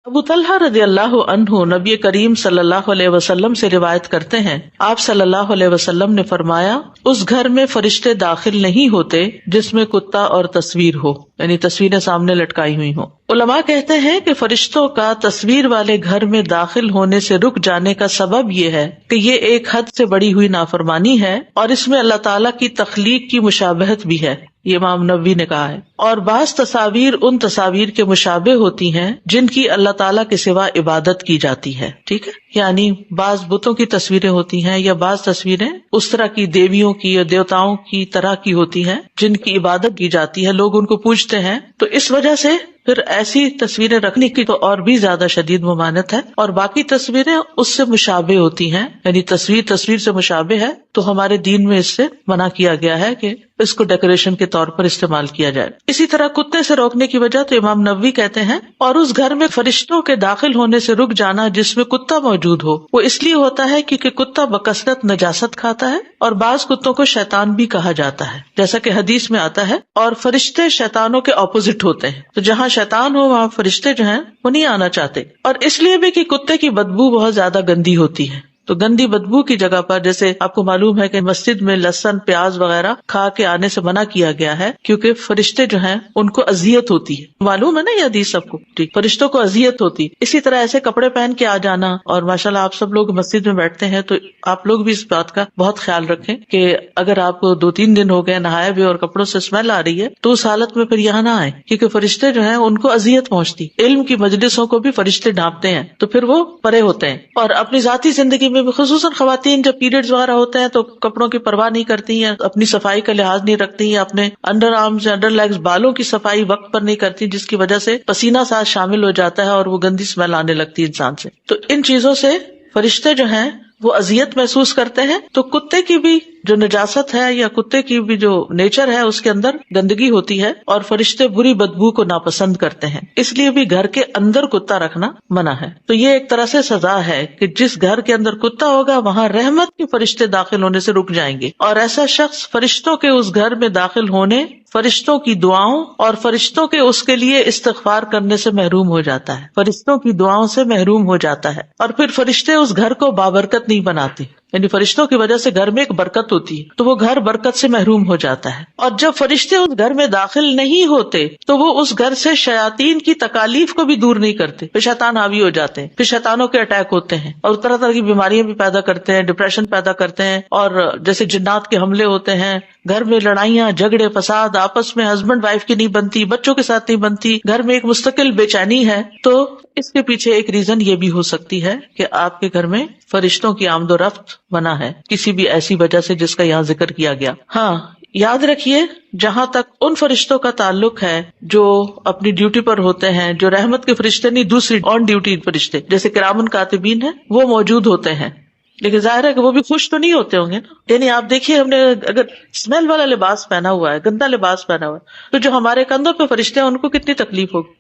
ابو طلحہ رضی اللہ عنہ نبی کریم صلی اللہ علیہ وسلم سے روایت کرتے ہیں، آپ صلی اللہ علیہ وسلم نے فرمایا، اس گھر میں فرشتے داخل نہیں ہوتے جس میں کتا اور تصویر ہو، یعنی تصویریں سامنے لٹکائی ہوئی ہوں۔ علماء کہتے ہیں کہ فرشتوں کا تصویر والے گھر میں داخل ہونے سے رک جانے کا سبب یہ ہے کہ یہ ایک حد سے بڑی ہوئی نافرمانی ہے اور اس میں اللہ تعالیٰ کی تخلیق کی مشابہت بھی ہے، یہ امام نووی نے کہا ہے، اور بعض تصاویر ان تصاویر کے مشابہ ہوتی ہیں جن کی اللہ تعالیٰ کے سوا عبادت کی جاتی ہے، ٹھیک ہے، یعنی بعض بتوں کی تصویریں ہوتی ہیں یا بعض تصویریں اس طرح کی دیویوں کی یا دیوتاؤں کی طرح کی ہوتی ہیں جن کی عبادت کی جاتی ہے، لوگ ان کو پوجتے ہیں، تو اس وجہ سے پھر ایسی تصویریں رکھنے کی تو اور بھی زیادہ شدید ممانعت ہے، اور باقی تصویریں اس سے مشابہ ہوتی ہیں، یعنی تصویر سے مشابہ ہے تو ہمارے دین میں اس سے منع کیا گیا ہے کہ اس کو ڈیکوریشن کے طور پر استعمال کیا جائے۔ اسی طرح کتے سے روکنے کی وجہ تو امام نووی کہتے ہیں، اور اس گھر میں فرشتوں کے داخل ہونے سے رک جانا جس میں کتا موجود ہو، وہ اس لیے ہوتا ہے کیونکہ کتا بکثرت نجاست کھاتا ہے، اور بعض کتوں کو شیطان بھی کہا جاتا ہے، جیسا کہ حدیث میں آتا ہے، اور فرشتے شیطانوں کے اپوزٹ ہوتے ہیں، تو جہاں شیطان ہو وہاں فرشتے جو ہیں وہ نہیں آنا چاہتے، اور اس لیے بھی کہ کتے کی بدبو بہت زیادہ گندی ہوتی ہے، تو گندی بدبو کی جگہ پر جیسے آپ کو معلوم ہے کہ مسجد میں لہسن پیاز وغیرہ کھا کے آنے سے منع کیا گیا ہے کیونکہ فرشتے جو ہیں ان کو اذیت ہوتی ہے، معلوم ہے نا یہ حدیث سب کو، ٹھیک، فرشتوں کو اذیت ہوتی ہے۔ اسی طرح ایسے کپڑے پہن کے آ جانا، اور ماشاءاللہ آپ سب لوگ مسجد میں بیٹھتے ہیں تو آپ لوگ بھی اس بات کا بہت خیال رکھیں کہ اگر آپ کو 2-3 دن ہو گئے نہائے بھی اور کپڑوں سے اسمیل آ رہی ہے تو اس حالت میں پھر یہاں نہ آئے، کیونکہ فرشتے جو ہیں ان کو اذیت پہنچتی، علم کی مجلسوں کو بھی فرشتے ڈھانپتے ہیں تو پھر وہ پرے ہوتے ہیں۔ اور اپنی ذاتی زندگی میں بھی خصوصاً خواتین جب پیریڈز وغیرہ ہوتے ہیں تو کپڑوں کی پرواہ نہیں کرتی ہیں، اپنی صفائی کا لحاظ نہیں رکھتی ہیں، اپنے انڈر آرمز انڈر لیگز بالوں کی صفائی وقت پر نہیں کرتی، جس کی وجہ سے پسینہ ساتھ شامل ہو جاتا ہے اور وہ گندی اسمیل آنے لگتی ہے انسان سے۔ تو ان چیزوں سے فرشتے جو ہیں وہ اذیت محسوس کرتے ہیں، تو کتے کی بھی جو نجاست ہے یا کتے کی بھی جو نیچر ہے اس کے اندر گندگی ہوتی ہے، اور فرشتے بری بدبو کو ناپسند کرتے ہیں، اس لیے بھی گھر کے اندر کتا رکھنا منع ہے۔ تو یہ ایک طرح سے سزا ہے کہ جس گھر کے اندر کتا ہوگا وہاں رحمت کے فرشتے داخل ہونے سے رک جائیں گے، اور ایسا شخص فرشتوں کے اس گھر میں داخل ہونے، فرشتوں کی دعاؤں اور فرشتوں کے اس کے لیے استغفار کرنے سے محروم ہو جاتا ہے، فرشتوں کی دعاؤں سے محروم ہو جاتا ہے، اور پھر فرشتے اس گھر کو بابرکت نہیں بناتے، یعنی فرشتوں کی وجہ سے گھر میں ایک برکت ہوتی ہے تو وہ گھر برکت سے محروم ہو جاتا ہے۔ اور جب فرشتے اس گھر میں داخل نہیں ہوتے تو وہ اس گھر سے شیاطین کی تکالیف کو بھی دور نہیں کرتے، پھر شیطان حاوی ہو جاتے ہیں، پھر شیطانوں کے اٹیک ہوتے ہیں اور طرح طرح کی بیماریاں بھی پیدا کرتے ہیں، ڈپریشن پیدا کرتے ہیں، اور جیسے جنات کے حملے ہوتے ہیں، گھر میں لڑائیاں جھگڑے فساد، آپس میں ہسبینڈ وائف کی نہیں بنتی، بچوں کے ساتھ نہیں بنتی، گھر میں ایک مستقل بے چینی ہے۔ تو اس کے پیچھے ایک ریزن یہ بھی ہو سکتی ہے کہ آپ کے گھر میں فرشتوں کی آمد و رفت منع ہے کسی بھی ایسی وجہ سے جس کا یہاں ذکر کیا گیا۔ ہاں یاد رکھیے، جہاں تک ان فرشتوں کا تعلق ہے جو اپنی ڈیوٹی پر ہوتے ہیں، جو رحمت کے فرشتے نہیں، دوسری آن ڈیوٹی فرشتے جیسے کرامن کاتبین ہیں، وہ موجود ہوتے ہیں، لیکن ظاہر ہے کہ وہ بھی خوش تو نہیں ہوتے ہوں گے نا۔ یعنی آپ دیکھیے، ہم نے اگر اسمیل والا لباس پہنا ہوا ہے، گندا لباس پہنا ہوا ہے، تو جو ہمارے کندھوں پہ فرشتے ہیں ان کو کتنی تکلیف ہوگی۔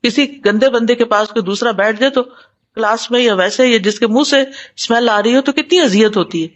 کسی گندے بندے کے پاس کوئی دوسرا بیٹھ جائے تو کلاس میں یا ویسے یا جس کے منہ سے اسمیل آ رہی ہو تو کتنی اذیت ہوتی ہے،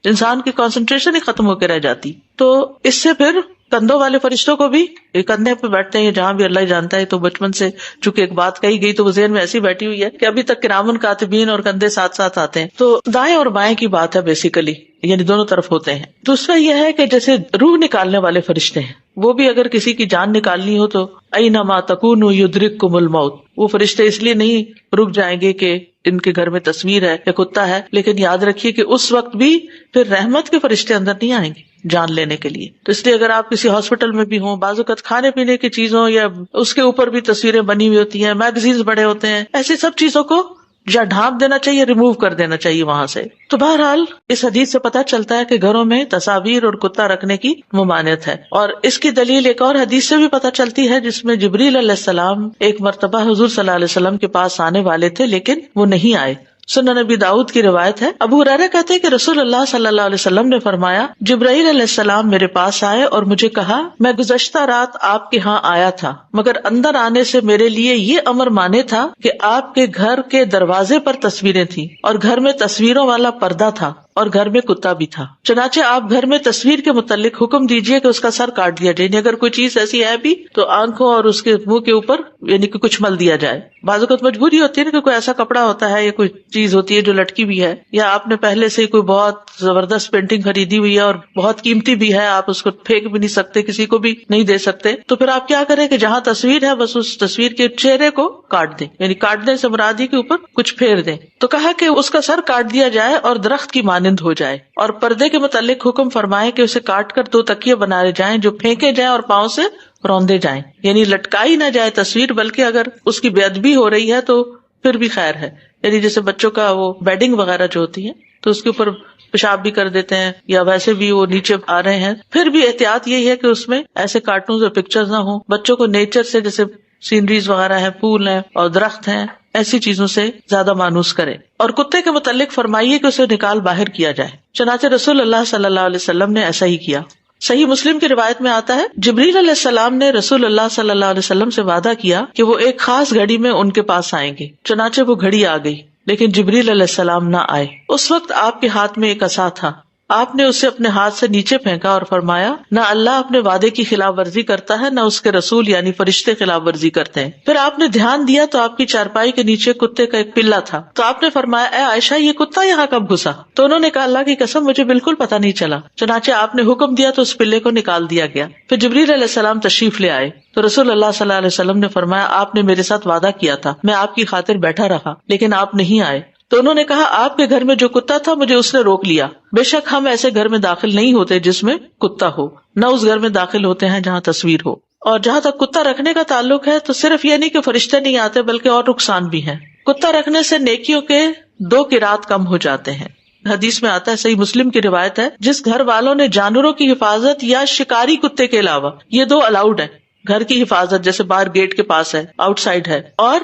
انسان کی کنسنٹریشن ہی ختم ہو کے رہ جاتی۔ تو اس سے پھر کندھوں والے فرشتوں کو بھی، کندھے پہ بیٹھتے ہیں جہاں بھی اللہ جانتا ہے، تو بچپن سے چونکہ ایک بات کہی گئی تو وہ ذہن میں ایسی بیٹھی ہوئی ہے کہ ابھی تک کرامن کاتبین اور کندھے ساتھ ساتھ آتے ہیں۔ تو دائیں اور بائیں کی بات ہے بیسیکلی، یعنی دونوں طرف ہوتے ہیں۔ دوسرا یہ ہے کہ جیسے روح نکالنے والے فرشتے ہیں، وہ بھی اگر کسی کی جان نکالنی ہو تو اینما تکونوا یدرککم الموت، وہ فرشتے اس لیے نہیں رک جائیں گے کہ ان کے گھر میں تصویر ہے یا کتا ہے، لیکن یاد رکھیے کہ اس وقت بھی پھر رحمت کے فرشتے اندر نہیں آئیں گے جان لینے کے لیے۔ تو اس لیے اگر آپ کسی ہاسپٹل میں بھی ہوں، بعض اوقات کھانے پینے کی چیزوں یا اس کے اوپر بھی تصویریں بنی ہوئی ہوتی ہیں، میگزینز بڑے ہوتے ہیں، ایسی سب چیزوں کو یا ڈھانپ دینا چاہیے، ریموو کر دینا چاہیے وہاں سے۔ تو بہرحال اس حدیث سے پتہ چلتا ہے کہ گھروں میں تصاویر اور کتا رکھنے کی ممانعت ہے، اور اس کی دلیل ایک اور حدیث سے بھی پتہ چلتی ہے جس میں جبریل علیہ السلام ایک مرتبہ حضور صلی اللہ علیہ وسلم کے پاس آنے والے تھے لیکن وہ نہیں آئے۔ سنن نبی داؤد کی روایت ہے، ابو ہریرہ کہتے ہیں کہ رسول اللہ صلی اللہ علیہ وسلم نے فرمایا، جبرائیل علیہ السلام میرے پاس آئے اور مجھے کہا، میں گزشتہ رات آپ کے ہاں آیا تھا، مگر اندر آنے سے میرے لیے یہ امر مانے تھا کہ آپ کے گھر کے دروازے پر تصویریں تھیں اور گھر میں تصویروں والا پردہ تھا، اور گھر میں کتا بھی تھا. چنانچہ آپ گھر میں تصویر کے متعلق حکم دیجئے کہ اس کا سر کاٹ دیا جائے. اگر کوئی چیز ایسی ہے بھی تو آنکھوں اور اس کے منہ کے اوپر یعنی کہ کچھ مل دیا جائے. بعض اوقات مجبوری ہوتی ہے نا کہ کوئی ایسا کپڑا ہوتا ہے یا کوئی چیز ہوتی ہے جو لٹکی بھی ہے, یا آپ نے پہلے سے کوئی بہت زبردست پینٹنگ خریدی ہوئی ہے اور بہت قیمتی بھی ہے, آپ اس کو پھینک بھی نہیں سکتے, کسی کو بھی نہیں دے سکتے, تو پھر آپ کیا کریں کہ جہاں تصویر ہے بس اس تصویر کے چہرے کو کاٹ دیں, یعنی کاٹنے سے مراد ہی کے اوپر کچھ پھیر دیں. تو کہا کہ اس کا سر کاٹ دیا جائے اور درخت کی مانند ہو جائے. اور پردے کے متعلق حکم فرمائے کہ اسے کاٹ کر 2 تکیے بنائے جائیں جو پھینکے جائیں اور پاؤں سے روندے جائیں, یعنی لٹکائی نہ جائے تصویر, بلکہ اگر اس کی بے ادبی ہو رہی ہے تو پھر بھی خیر ہے. یعنی جیسے بچوں کا وہ بیڈنگ وغیرہ جو ہوتی ہے تو اس کے اوپر پیشاب بھی کر دیتے ہیں یا ویسے بھی وہ نیچے آ رہے ہیں, پھر بھی احتیاط یہی ہے کہ اس میں ایسے کارٹونز اور پکچرز نہ ہوں. بچوں کو نیچر سے جیسے سینریز وغیرہ ہیں, پھول ہیں اور درخت ہیں, ایسی چیزوں سے زیادہ مانوس کرے. اور کتے کے متعلق فرمائیے کہ اسے نکال باہر کیا جائے. چنانچہ رسول اللہ صلی اللہ علیہ وسلم نے ایسا ہی کیا. صحیح مسلم کی روایت میں آتا ہے جبریل علیہ السلام نے رسول اللہ صلی اللہ علیہ وسلم سے وعدہ کیا کہ وہ ایک خاص گھڑی میں ان کے پاس آئیں گے. چنانچہ وہ گھڑی آ گئی لیکن جبریل علیہ السلام نہ آئے. اس وقت آپ کے ہاتھ میں ایک عصا تھا. آپ نے اسے اپنے ہاتھ سے نیچے پھینکا اور فرمایا نہ اللہ اپنے وعدے کی خلاف ورزی کرتا ہے نہ اس کے رسول یعنی فرشتے خلاف ورزی کرتے ہیں. پھر آپ نے دھیان دیا تو آپ کی چارپائی کے نیچے کتے کا ایک پلہ تھا. تو آپ نے فرمایا اے عائشہ یہ کتا یہاں کب گھسا؟ تو انہوں نے کہا اللہ کی قسم مجھے بالکل پتہ نہیں چلا. چنانچہ آپ نے حکم دیا تو اس پلے کو نکال دیا گیا. پھر جبریل علیہ السلام تشریف لے آئے تو رسول اللہ صلی اللہ علیہ وسلم نے فرمایا آپ نے میرے ساتھ وعدہ کیا تھا, میں آپ کی خاطر بیٹھا رہا لیکن آپ نہیں آئے. تو انہوں نے کہا آپ کے گھر میں جو کتا تھا مجھے اس نے روک لیا. بے شک ہم ایسے گھر میں داخل نہیں ہوتے جس میں کتا ہو, نہ اس گھر میں داخل ہوتے ہیں جہاں تصویر ہو. اور جہاں تک کتا رکھنے کا تعلق ہے تو صرف یہ نہیں کہ فرشتے نہیں آتے بلکہ اور نقصان بھی ہیں. کتا رکھنے سے نیکیوں کے 2 قرات کم ہو جاتے ہیں. حدیث میں آتا ہے, صحیح مسلم کی روایت ہے, جس گھر والوں نے جانوروں کی حفاظت یا شکاری کتے کے علاوہ, یہ 2 الاؤڈ ہیں, گھر کی حفاظت جیسے باہر گیٹ کے پاس ہے, آؤٹ سائڈ ہے, اور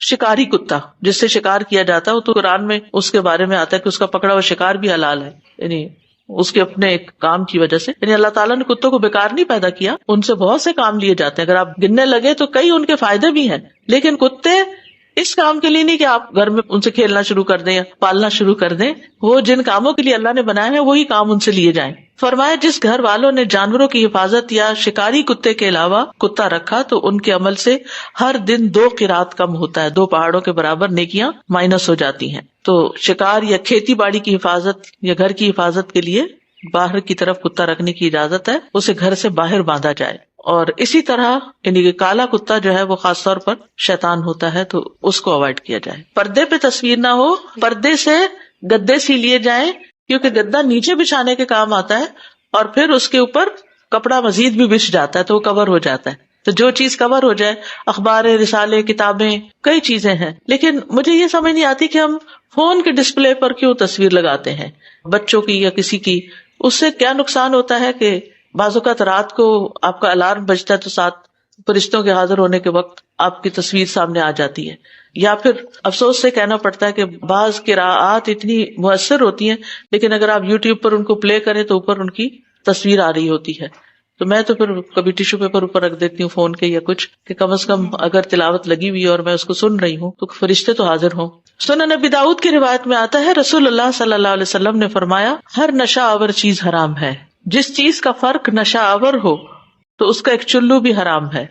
شکاری کتا جس سے شکار کیا جاتا ہے, وہ تو قرآن میں اس کے بارے میں آتا ہے کہ اس کا پکڑا ہوا شکار بھی حلال ہے, یعنی اس کے اپنے ایک کام کی وجہ سے. یعنی اللہ تعالیٰ نے کتوں کو بیکار نہیں پیدا کیا, ان سے بہت سے کام لیے جاتے ہیں. اگر آپ گننے لگے تو کئی ان کے فائدے بھی ہیں, لیکن کتے اس کام کے لیے نہیں کہ آپ گھر میں ان سے کھیلنا شروع کر دیں یا پالنا شروع کر دیں. وہ جن کاموں کے لیے اللہ نے بنایا ہے وہی کام ان سے لیے جائیں. فرمایا جس گھر والوں نے جانوروں کی حفاظت یا شکاری کتے کے علاوہ کتا رکھا تو ان کے عمل سے ہر دن 2 قرات کم ہوتا ہے, 2 پہاڑوں کے برابر نیکیاں مائنس ہو جاتی ہیں. تو شکار یا کھیتی باڑی کی حفاظت یا گھر کی حفاظت کے لیے باہر کی طرف کتا رکھنے کی اجازت ہے, اسے گھر سے باہر باندھا جائے. اور اسی طرح یعنی کہ کالا کتا جو ہے وہ خاص طور پر شیطان ہوتا ہے تو اس کو اوائڈ کیا جائے. پردے پہ تصویر نہ ہو, پردے سے گدے سی لیے جائیں کیونکہ گدا نیچے بچھانے کے کام آتا ہے اور پھر اس کے اوپر کپڑا مزید بھی بچھ جاتا ہے تو وہ کور ہو جاتا ہے. تو جو چیز کور ہو جائے, اخبار, رسالے, کتابیں, کئی چیزیں ہیں. لیکن مجھے یہ سمجھ نہیں آتی کہ ہم فون کے ڈسپلے پر کیوں تصویر لگاتے ہیں بچوں کی یا کسی کی. اس سے کیا نقصان ہوتا ہے کہ بعض اوقات رات کو آپ کا الارم بجتا ہے تو ساتھ فرشتوں کے حاضر ہونے کے وقت آپ کی تصویر سامنے آ جاتی ہے. یا پھر افسوس سے کہنا پڑتا ہے کہ بعض قراءات اتنی مؤثر ہوتی ہیں لیکن اگر آپ یوٹیوب پر ان کو پلے کریں تو اوپر ان کی تصویر آ رہی ہوتی ہے. تو میں تو پھر کبھی ٹیشو پیپر اوپر رکھ دیتی ہوں فون کے یا کچھ, کہ کم از کم اگر تلاوت لگی ہوئی اور میں اس کو سن رہی ہوں تو فرشتے تو حاضر ہوں. سنن ابی داؤد کی روایت میں آتا ہے رسول اللہ صلی اللہ علیہ وسلم نے فرمایا ہر نشہ آور چیز حرام ہے. جس چیز کا فرق نشہ آور ہو تو اس کا ایک چلو بھی حرام ہے.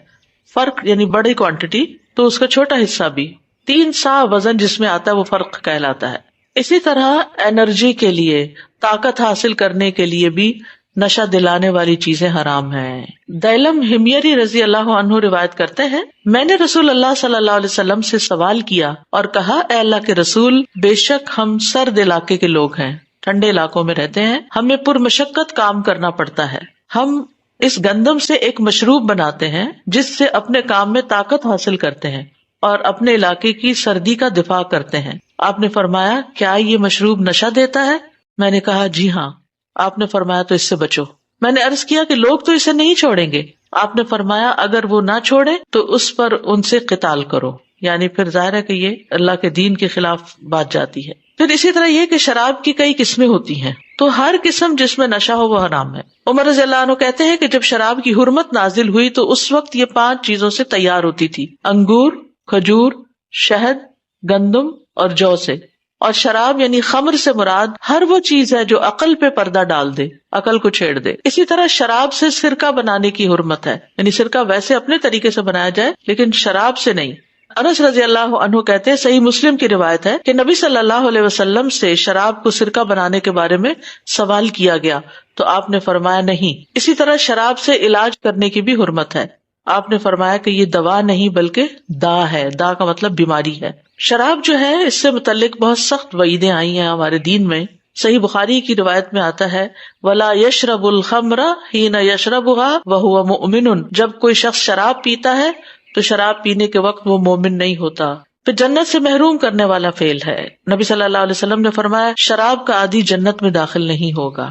فرق یعنی بڑی کوانٹٹی تو اس کا چھوٹا حصہ بھی. 3 سا وزن جس میں آتا ہے وہ فرق کہلاتا ہے. اسی طرح انرجی کے لیے, طاقت حاصل کرنے کے لیے بھی نشہ دلانے والی چیزیں حرام ہیں. دیلم ہمیری رضی اللہ عنہ روایت کرتے ہیں میں نے رسول اللہ صلی اللہ علیہ وسلم سے سوال کیا اور کہا اے اللہ کے رسول, بے شک ہم سرد علاقے کے لوگ ہیں, ٹھنڈے علاقوں میں رہتے ہیں, ہمیں پرمشقت کام کرنا پڑتا ہے. ہم اس گندم سے ایک مشروب بناتے ہیں جس سے اپنے کام میں طاقت حاصل کرتے ہیں اور اپنے علاقے کی سردی کا دفاع کرتے ہیں. آپ نے فرمایا کیا یہ مشروب نشہ دیتا ہے؟ میں نے کہا جی ہاں. آپ نے فرمایا تو اس سے بچو. میں نے عرض کیا کہ لوگ تو اسے نہیں چھوڑیں گے. آپ نے فرمایا اگر وہ نہ چھوڑے تو اس پر ان سے قتال کرو. یعنی پھر ظاہر ہے کہ یہ اللہ کے دین کے خلاف بات جاتی ہے. پھر اسی طرح یہ کہ شراب کی کئی قسمیں ہوتی ہیں تو ہر قسم جس میں نشہ ہو وہ حرام ہے. عمر رضی اللہ عنہ کہتے ہیں کہ جب شراب کی حرمت نازل ہوئی تو اس وقت یہ 5 چیزوں سے تیار ہوتی تھی: انگور, کھجور, شہد, گندم اور جو سے. اور شراب یعنی خمر سے مراد ہر وہ چیز ہے جو عقل پہ پردہ ڈال دے، عقل کو چھیڑ دے. اسی طرح شراب سے سرکہ بنانے کی حرمت ہے، یعنی سرکہ ویسے اپنے طریقے سے بنایا جائے لیکن شراب سے نہیں. انس رضی اللہ عنہ کہتے ہیں، صحیح مسلم کی روایت ہے کہ نبی صلی اللہ علیہ وسلم سے شراب کو سرکہ بنانے کے بارے میں سوال کیا گیا تو آپ نے فرمایا نہیں. اسی طرح شراب سے علاج کرنے کی بھی حرمت ہے. آپ نے فرمایا کہ یہ دوا نہیں بلکہ دا ہے. دا کا مطلب بیماری ہے. شراب جو ہے اس سے متعلق بہت سخت وعیدیں آئی ہیں ہمارے دین میں. صحیح بخاری کی روایت میں آتا ہے، وَلَا يَشْرَبُ الْخَمْرَ حِينَ يَشْرَبُهَا وَهُوَ مُؤْمِنٌ، جب کوئی شخص شراب پیتا ہے تو شراب پینے کے وقت وہ مومن نہیں ہوتا. پھر جنت سے محروم کرنے والا فعل ہے. نبی صلی اللہ علیہ وسلم نے فرمایا شراب کا عادی جنت میں داخل نہیں ہوگا.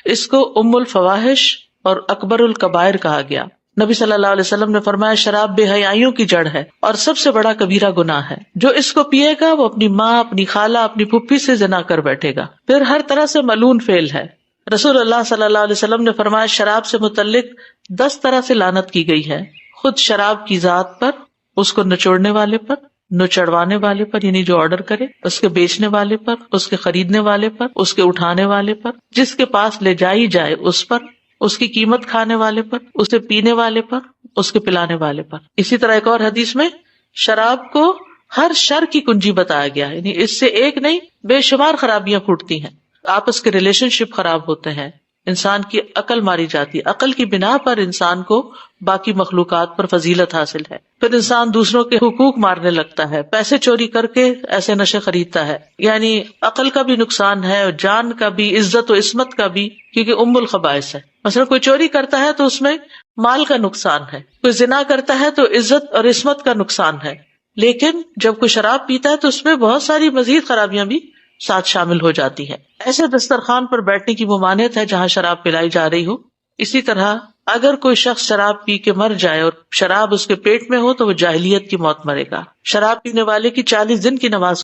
اس کو ام الفواحش اور اکبر الکبائر کہا گیا. نبی صلی اللہ علیہ وسلم نے فرمایا شراب بے حیائیوں کی جڑ ہے اور سب سے بڑا کبیرہ گناہ ہے. جو اس کو پیے گا وہ اپنی ماں، اپنی خالہ، اپنی پھپھی سے زنا کر بیٹھے گا. پھر ہر طرح سے ملعون فعل ہے. رسول اللہ صلی اللہ علیہ وسلم نے فرمایا شراب سے متعلق 10 طرح سے لعنت کی گئی ہے. خود شراب کی ذات پر، اس کو نچوڑنے والے پر، نچڑوانے والے پر یعنی جو آرڈر کرے، اس کے بیچنے والے پر، اس کے خریدنے والے پر، اس کے اٹھانے والے پر، جس کے پاس لے جائی جائے اس پر، اس کی قیمت کھانے والے پر، اسے پینے والے پر، اس کے پلانے والے پر. اسی طرح ایک اور حدیث میں شراب کو ہر شر کی کنجی بتایا گیا، یعنی اس سے ایک نہیں بے شمار خرابیاں پھوٹتی ہیں. آپس کے ریلیشن شپ خراب ہوتے ہیں، انسان کی عقل ماری جاتی ہے. عقل کی بنا پر انسان کو باقی مخلوقات پر فضیلت حاصل ہے. پھر انسان دوسروں کے حقوق مارنے لگتا ہے، پیسے چوری کر کے ایسے نشے خریدتا ہے. یعنی عقل کا بھی نقصان ہے اور جان کا بھی، عزت و عصمت کا بھی، کیونکہ ام الخبائث ہے. مثلا کوئی چوری کرتا ہے تو اس میں مال کا نقصان ہے، کوئی زنا کرتا ہے تو عزت اور عصمت کا نقصان ہے. لیکن جب کوئی شراب پیتا ہے تو اس میں بہت ساری مزید خرابیاں بھی ساتھ شامل ہو جاتی ہے. ایسے دسترخوان پر بیٹھنے کی ممانعت ہے جہاں شراب پلائی جا رہی ہو. اسی طرح اگر کوئی شخص شراب پی کے مر جائے اور شراب اس کے پیٹ میں ہو تو وہ جاہلیت کی موت مرے گا. شراب پینے والے کی 40 دن کی نماز